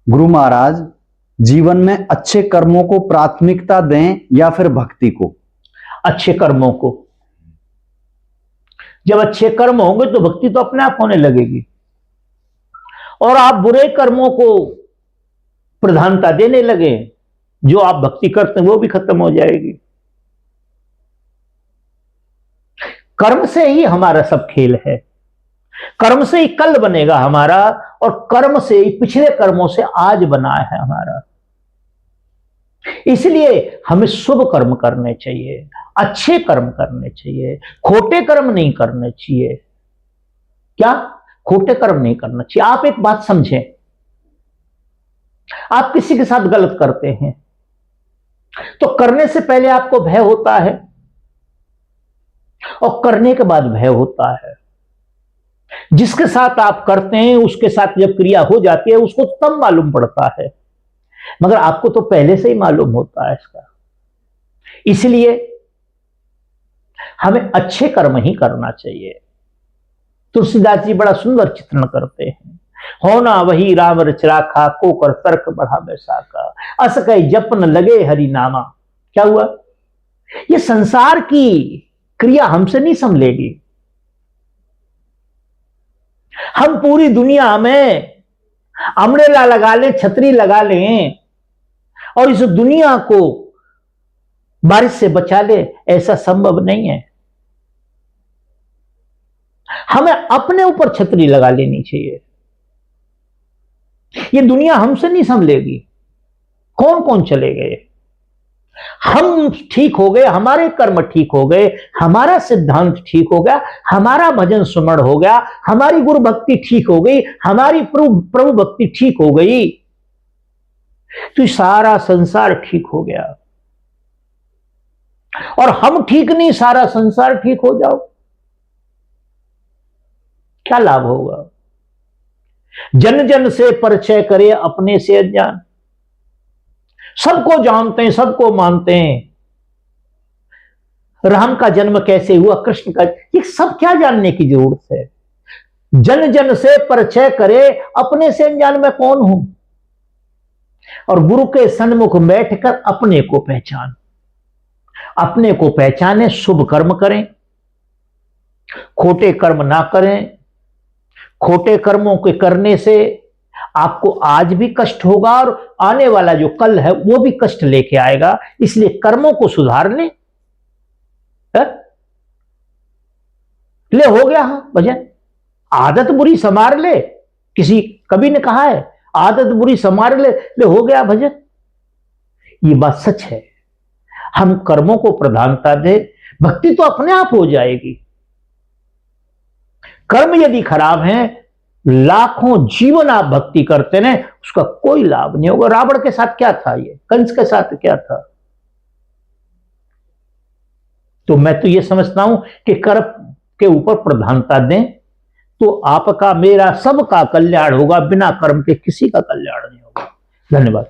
गुरु महाराज, जीवन में अच्छे कर्मों को प्राथमिकता दें या फिर भक्ति को? अच्छे कर्मों को। जब अच्छे कर्म होंगे तो भक्ति तो अपने आप होने लगेगी, और आप बुरे कर्मों को प्रधानता देने लगे, जो आप भक्ति करते हैं वो भी खत्म हो जाएगी। कर्म से ही हमारा सब खेल है, कर्म से ही कल बनेगा हमारा, और कर्म से ही पिछले कर्मों से आज बना है हमारा। इसलिए हमें शुभ कर्म करने चाहिए, अच्छे कर्म करने चाहिए, खोटे कर्म नहीं करने चाहिए। क्या? खोटे कर्म नहीं करना चाहिए। आप एक बात समझें, आप किसी के साथ गलत करते हैं तो करने से पहले आपको भय होता है और करने के बाद भय होता है। जिसके साथ आप करते हैं उसके साथ जब क्रिया हो जाती है उसको तब मालूम पड़ता है, मगर आपको तो पहले से ही मालूम होता है इसका। इसलिए हमें अच्छे कर्म ही करना चाहिए। तुलसीदास जी बड़ा सुंदर चित्रण करते हैं। होना वही राम रच राखा, को कर तर्क बढ़ा बैसाखा, अस कहे जपन लगे हरि नामा। क्या हुआ? ये संसार की क्रिया हमसे नहीं संभलेगी। हम पूरी दुनिया में अमरेला लगा लें, छतरी लगा लें और इस दुनिया को बारिश से बचा ले, ऐसा संभव नहीं है। हमें अपने ऊपर छतरी लगा लेनी चाहिए। ये दुनिया हमसे नहीं संभलेगी। कौन कौन चले गए? हम ठीक हो गए, हमारे कर्म ठीक हो गए, हमारा सिद्धांत ठीक हो गया, हमारा भजन सुमरण हो गया, हमारी गुरु भक्ति ठीक हो गई, हमारी प्रभु भक्ति ठीक हो गई, तो सारा संसार ठीक हो गया। और हम ठीक नहीं, सारा संसार ठीक हो जाओ, क्या लाभ होगा? जन जन से परिचय करे, अपने से अज्ञान। सबको जानते हैं, सबको मानते हैं, राम का जन्म कैसे हुआ, कृष्ण का, ये सब क्या जानने की जरूरत है? जन जन से परिचय करे, अपने से अनजान मैं कौन हूं। और गुरु के सन्मुख बैठकर अपने को पहचान, अपने को पहचाने, शुभ कर्म करें, खोटे कर्म ना करें। खोटे कर्मों के करने से आपको आज भी कष्ट होगा और आने वाला जो कल है वो भी कष्ट लेके आएगा। इसलिए कर्मों को सुधार ले। हो गया भजन। आदत बुरी संवार ले, किसी कवि ने कहा है, आदत बुरी संवार ले, हो गया भजन। ये बात सच है। हम कर्मों को प्रधानता दे, भक्ति तो अपने आप हो जाएगी। कर्म यदि खराब है, लाखों जीवन आप भक्ति करते हैं, उसका कोई लाभ नहीं होगा। रावण के साथ क्या था, ये कंस के साथ क्या था? तो मैं तो ये समझता हूं कि कर्म के ऊपर प्रधानता दें तो आपका, मेरा, सबका कल्याण होगा। बिना कर्म के किसी का कल्याण नहीं होगा। धन्यवाद।